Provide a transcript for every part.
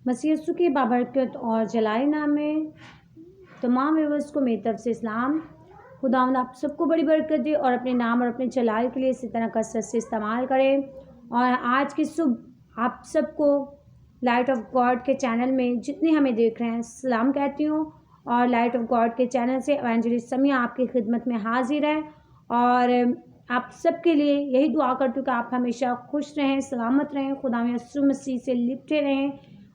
مسیح یسوع کی بابرکت اور جلائی نام میں تمام ویورز کو میری طرف سے اسلام۔ خداوند آپ سب کو بڑی برکت دے اور اپنے نام اور اپنے جلال کے لیے اسی طرح کثرت سے استعمال کرے۔ اور آج کی صبح آپ سب کو لائٹ آف گاڈ کے چینل میں جتنے ہمیں دیکھ رہے ہیں سلام کہتی ہوں، اور لائٹ آف گاڈ کے چینل سے ایونجلسٹ سمیہ آپ کی خدمت میں حاضر ہے، اور آپ سب کے لیے یہی دعا کرتی ہوں کہ آپ ہمیشہ خوش رہیں، سلامت رہیں، خدا یسوع مسیح سے لپٹے رہیں،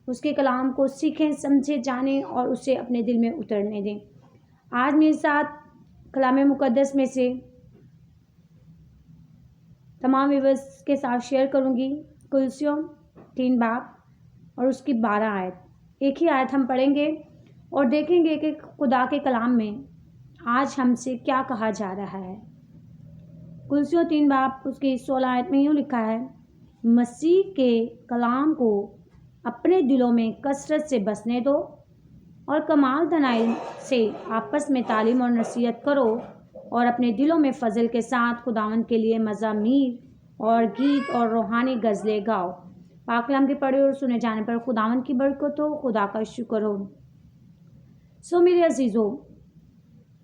اس کے کلام کو سیکھیں، سمجھیں، جانیں اور اسے اپنے دل میں اترنے دیں۔ آج میرے ساتھ کلام مقدس میں سے تمام ویورز کے ساتھ شیئر کروں گی کلسیوں 3 باب اور اس کی 12 آیت۔ ایک ہی آیت ہم پڑھیں گے اور دیکھیں گے کہ خدا کے کلام میں آج ہم سے کیا کہا جا رہا ہے۔ کلسیوں 3 باب اس کی 16 آیت میں یوں لکھا ہے، مسیح کے کلام کو اپنے دلوں میں کثرت سے بسنے دو اور کمال دانائی سے آپس میں تعلیم اور نصیحت کرو، اور اپنے دلوں میں فضل کے ساتھ خداوند کے لیے مزامیر اور گیت اور روحانی غزلیں گاؤ۔ پاک کلام کے پڑھے اور سنے جانے پر خداوند کی برکت ہو، خدا کا شکر ہو۔ میرے عزیزو،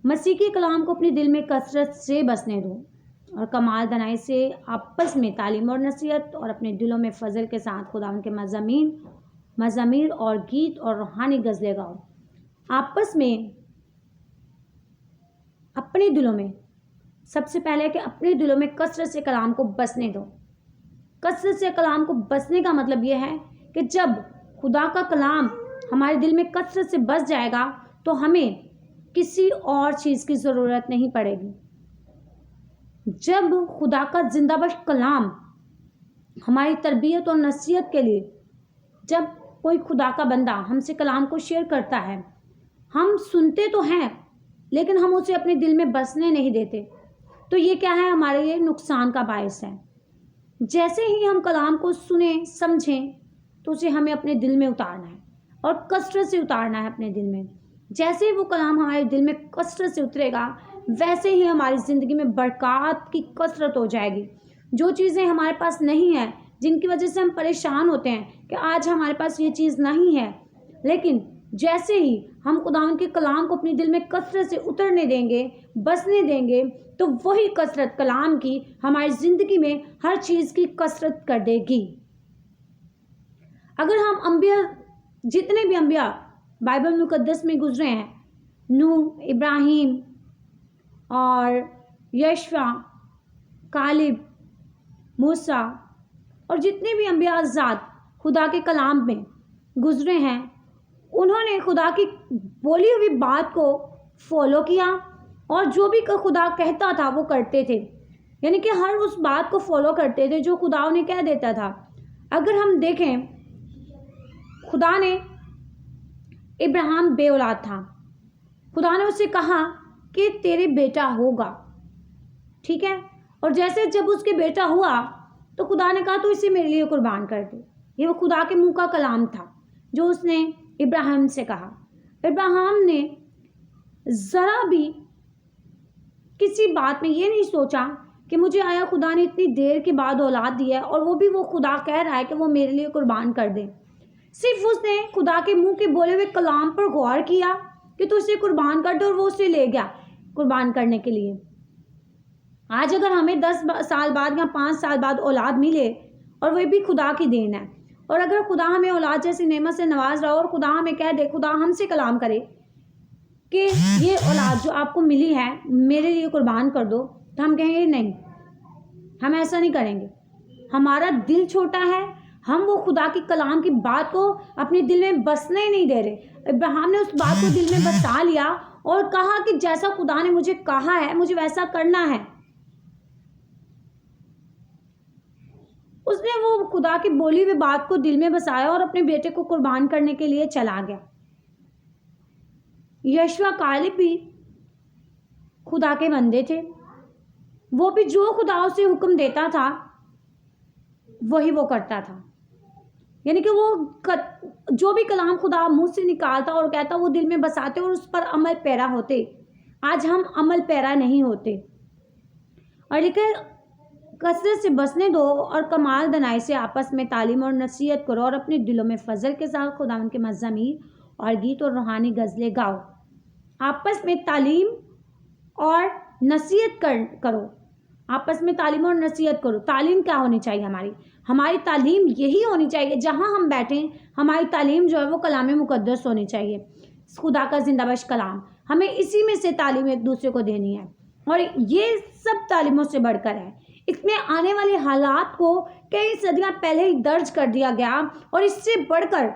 مسیح کے کلام کو اپنے دل میں کثرت سے بسنے دو اور کمال دانائی سے آپس میں تعلیم اور نصیحت، اور اپنے دلوں میں فضل کے ساتھ خداوند کے مزامیر اور گیت اور روحانی غزلیں گاؤ۔ آپس میں اپنے دلوں میں سب سے پہلے کہ اپنے دلوں میں کثرت سے کلام کو بسنے دو۔ کثرت سے کلام کو بسنے کا مطلب یہ ہے کہ جب خدا کا کلام ہمارے دل میں کثرت سے بس جائے گا تو ہمیں کسی اور چیز کی ضرورت نہیں پڑے گی۔ جب خدا کا زندہ بخش کلام ہماری تربیت اور نصیحت کے لیے، جب کوئی خدا کا بندہ ہم سے کلام کو شیئر کرتا ہے، ہم سنتے تو ہیں لیکن ہم اسے اپنے دل میں بسنے نہیں دیتے، تو یہ کیا ہے؟ ہمارے لیے نقصان کا باعث ہے۔ جیسے ہی ہم کلام کو سنیں، سمجھیں، تو اسے ہمیں اپنے دل میں اتارنا ہے اور کثرت سے اتارنا ہے اپنے دل میں۔ جیسے ہی وہ کلام ہمارے دل میں کثرت سے اترے گا، ویسے ہی ہماری زندگی میں برکات کی کثرت ہو جائے گی۔ جو چیزیں ہمارے پاس نہیں ہیں، جن کی وجہ سے ہم پریشان ہوتے ہیں کہ آج ہمارے پاس یہ چیز نہیں ہے، لیکن جیسے ہی ہم خداوند کے کلام کو اپنے دل میں کثرت سے اترنے دیں گے، بسنے دیں گے، تو وہی کثرت کلام کی ہماری زندگی میں ہر چیز کی کثرت کر دے گی۔ اگر ہم انبیاء، جتنے بھی انبیاء بائبل مقدس میں گزرے ہیں، نوح، ابراہیم اور یشوع، کالب، موسیٰ اور جتنے بھی انبیاء ذات خدا کے کلام میں گزرے ہیں، انہوں نے خدا کی بولی ہوئی بات کو فالو کیا اور جو بھی خدا کہتا تھا وہ کرتے تھے، یعنی کہ ہر اس بات کو فالو کرتے تھے جو خدا انہیں کہہ دیتا تھا۔ اگر ہم دیکھیں، خدا نے، ابراہیم بے اولاد تھا، خدا نے اسے کہا کہ تیرے بیٹا ہوگا، ٹھیک ہے، اور جیسے جب اس کے بیٹا ہوا تو خدا نے کہا تو اسے میرے لیے قربان کر دے۔ یہ وہ خدا کے منہ کا کلام تھا جو اس نے ابراہیم سے کہا۔ ابراہیم نے ذرا بھی کسی بات میں یہ نہیں سوچا کہ مجھے آیا خدا نے اتنی دیر کے بعد اولاد دی ہے اور وہ بھی وہ خدا کہہ رہا ہے کہ وہ میرے لیے قربان کر دے۔ صرف اس نے خدا کے منہ کے بولے ہوئے کلام پر غور کیا کہ تو اسے قربان کر دے، اور وہ اسے لے گیا قربان کرنے کے لیے۔ آج اگر ہمیں 10 سال بعد یا 5 سال بعد اولاد ملے، اور وہ بھی خدا کی دین ہے، اور اگر خدا ہمیں اولاد جیسی نعمت سے نواز رہا اور خدا ہمیں کہہ دے، خدا ہم سے کلام کرے کہ یہ اولاد جو آپ کو ملی ہے میرے لیے قربان کر دو، تو ہم کہیں گے نہیں، ہم ایسا نہیں کریں گے۔ ہمارا دل چھوٹا ہے، ہم وہ خدا کی کلام کی بات کو اپنے دل میں بسنے ہی نہیں دے رہے۔ ابراہیم نے اس بات کو دل میں بسا لیا اور کہا کہ جیسا خدا نے مجھے کہا ہے مجھے ویسا کرنا ہے۔ اس نے وہ خدا کی بولی ہوئی بات کو دل میں بسایا اور اپنے بیٹے کو قربان کرنے کے لیے چلا گیا۔ یشوع، کالب بھی خدا کے بندے تھے، وہ بھی جو خدا اسے حکم دیتا تھا وہی وہ کرتا تھا، یعنی کہ وہ جو بھی کلام خدا منہ سے نکالتا اور کہتا وہ دل میں بساتے اور اس پر عمل پیرا ہوتے۔ آج ہم عمل پیرا نہیں ہوتے، اور لیکن कसरत से बसने दो और कमाल दनाई से आपस में तालीम और नसीहत करो और अपने दिलों में फजल के साथ खुदावंद के मज़ामीर और गीत और रूहानी गज़लें गाओ। आपस में तालीम और नसीहत करो। आपस में तालीम और नसीहत करो। तालीम क्या होनी चाहिए? हमारी तालीम यही होनी चाहिए, जहाँ हम बैठें हमारी तालीम जो है वो कलाम मुक़द्दस होनी चाहिए, खुदा का जिंदाबश कलाम। हमें इसी में से तालीम एक दूसरे को देनी है और ये सब तालीमों से बढ़कर है। इसमें आने वाले हालात को कई सदियां पहले ही दर्ज कर दिया गया और इससे बढ़कर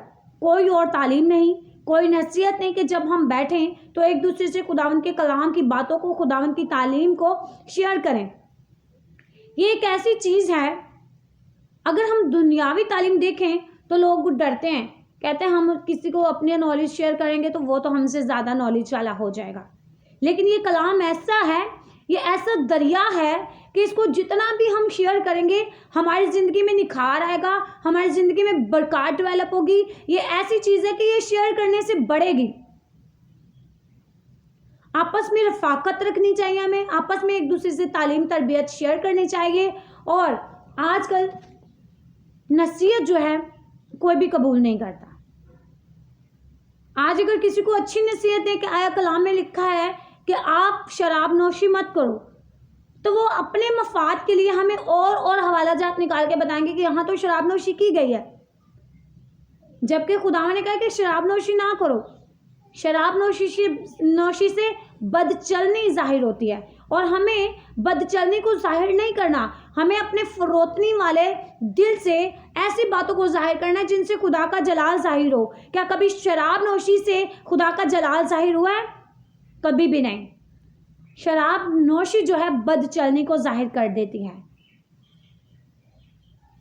कोई और तालीम नहीं, कोई नसीहत नहीं कि जब हम बैठें तो एक दूसरे से खुदावंद के कलाम की बातों को, खुदावंद की तालीम को शेयर करें। ये एक ऐसी चीज़ है, अगर हम दुनियावी तालीम देखें तो लोग डरते हैं, कहते हैं हम किसी को अपने नॉलेज शेयर करेंगे तो वो तो हमसे ज़्यादा नॉलेज वाला हो जाएगा। लेकिन ये कलाम ऐसा है, ये ऐसा दरिया है कि इसको जितना भी हम शेयर करेंगे हमारी ज़िंदगी में निखार आएगा, हमारी ज़िंदगी में बरकत डेवलप होगी। ये ऐसी चीज़ है कि ये शेयर करने से बढ़ेगी। आपस में रफाकत रखनी चाहिए, हमें आपस में एक दूसरे से तालीम तरबियत शेयर करनी चाहिए। और आजकल नसीहत जो है कोई भी कबूल नहीं करता। आज अगर किसी को अच्छी नसीहत है कि आया कलाम में लिखा है कि आप शराब नोशी मत करो, तो वो अपने मफाद के लिए हमें और हवाला जात निकाल के बताएंगे कि यहाँ तो शराब नोशी की गई है, जबकि खुदा ने कहा कि शराब नोशी ना करो। शराब नोशी से बदचलनी जाहिर होती है और हमें बदचलनी को जाहिर नहीं करना, हमें अपने फरोतनी वाले दिल से ऐसी बातों को जाहिर करना है जिनसे खुदा का जलाल जाहिर हो। क्या कभी शराब नोशी से खुदा का जलाल जाहिर हुआ है? कभी भी नहीं। शराब नोशी जो है बदचलनी को जाहिर कर देती है।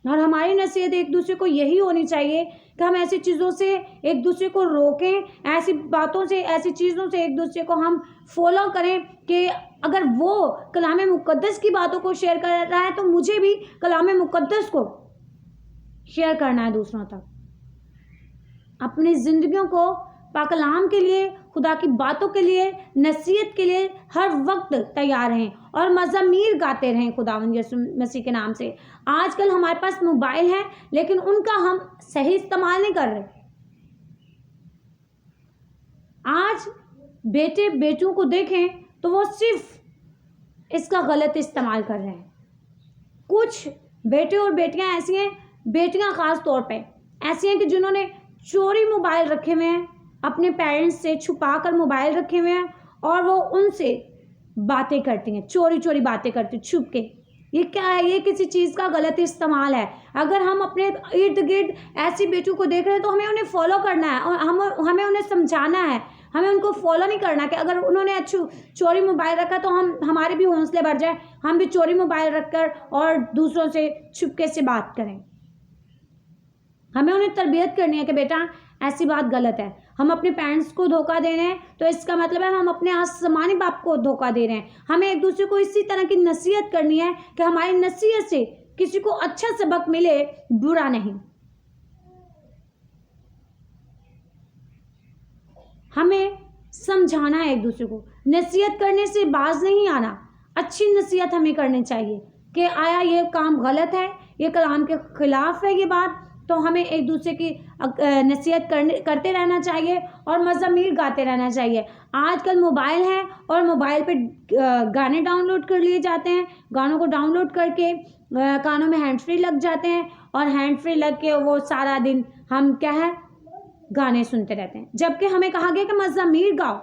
और हमारी नसीहत एक दूसरे को यही होनी चाहिए कि हम ऐसी चीज़ों से एक दूसरे को रोकें, ऐसी बातों से, ऐसी चीज़ों से एक दूसरे को हम फॉलो करें कि अगर वो कलाम मुक़द्दस की बातों को शेयर कर रहा है तो मुझे भी कलाम मुक़द्दस को शेयर करना है दूसरों तक। अपनी ज़िंदगियों को पाकलाम के लिए, खुदा की बातों के लिए, नसीहत के लिए हर वक्त तैयार रहें और मज़ामीर गाते रहें खुदावंद यीशु मसीह के नाम से। आजकल हमारे पास मोबाइल है लेकिन उनका हम सही इस्तेमाल नहीं कर रहे। आज बेटे बेटियों को देखें तो वो सिर्फ इसका गलत इस्तेमाल कर रहे हैं। कुछ बेटे और बेटियां ऐसी हैं, बेटियां ख़ास तौर पे ऐसी हैं कि जिन्होंने चोरी मोबाइल रखे हुए हैं, अपने पेरेंट्स से छुपा कर मोबाइल रखे हुए हैं और वो उनसे बातें करती हैं, चोरी चोरी बातें करती हैं छुप के। ये क्या है? ये किसी चीज़ का गलत इस्तेमाल है। अगर हम अपने इर्द गिर्द ऐसी बेटियों को देख रहे हैं तो हमें उन्हें फॉलो करना है और हमें उन्हें समझाना है। हमें उनको फॉलो नहीं करना कि अगर उन्होंने चोरी मोबाइल रखा तो हमारे भी हौसले बढ़ जाए, हम भी चोरी मोबाइल रखकर और दूसरों से छुपके से बात करें। हमें उन्हें तरबियत करनी है कि बेटा ऐसी बात गलत है। हम अपने पेरेंट्स को धोखा दे रहे हैं तो इसका मतलब है हम अपने आसमानी बाप को धोखा दे रहे हैं। हमें एक दूसरे को इसी तरह की नसीहत करनी है कि हमारी नसीहत से किसी को अच्छा सबक मिले, बुरा नहीं। हमें समझाना है एक दूसरे को, नसीहत करने से बाज नहीं आना। अच्छी नसीहत हमें करनी चाहिए कि आया ये काम गलत है, ये कलाम के खिलाफ है ये बात, तो हमें एक दूसरे की नसीहत करते रहना चाहिए और मज़ामीर गाते रहना चाहिए। आजकल मोबाइल है और मोबाइल पे गाने डाउनलोड कर लिए जाते हैं, गानों को डाउनलोड करके कानों में हैंड फ्री लग जाते हैं और हैंड फ्री लग के वो सारा दिन हम क्या है गाने सुनते रहते हैं। जबकि हमें कहा गया कि मज़ामीर गाओ,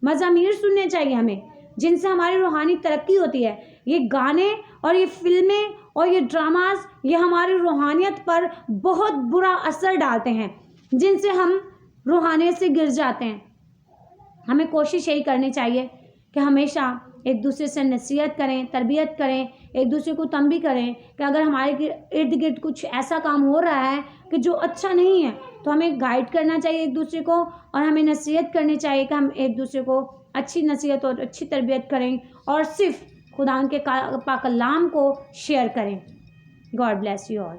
मज़ामीर सुनने चाहिए हमें, जिनसे हमारी रूहानी तरक्की होती है। ये गाने और ये फिल्में और ये ड्रामास ये हमारी रूहानियत पर बहुत बुरा असर डालते हैं, जिनसे हम रूहानियत से गिर जाते हैं। हमें कोशिश यही करनी चाहिए कि हमेशा एक दूसरे से नसीहत करें, तरबियत करें, एक दूसरे को तंबी करें कि अगर हमारे इर्द गिर्द कुछ ऐसा काम हो रहा है कि जो अच्छा नहीं है तो हमें गाइड करना चाहिए एक दूसरे को और हमें नसीहत करनी चाहिए कि हम एक दूसरे को अच्छी नसीहत और अच्छी तरबियत करें और सिर्फ खुदा के पाक कलाम को शेयर करें। God bless you all.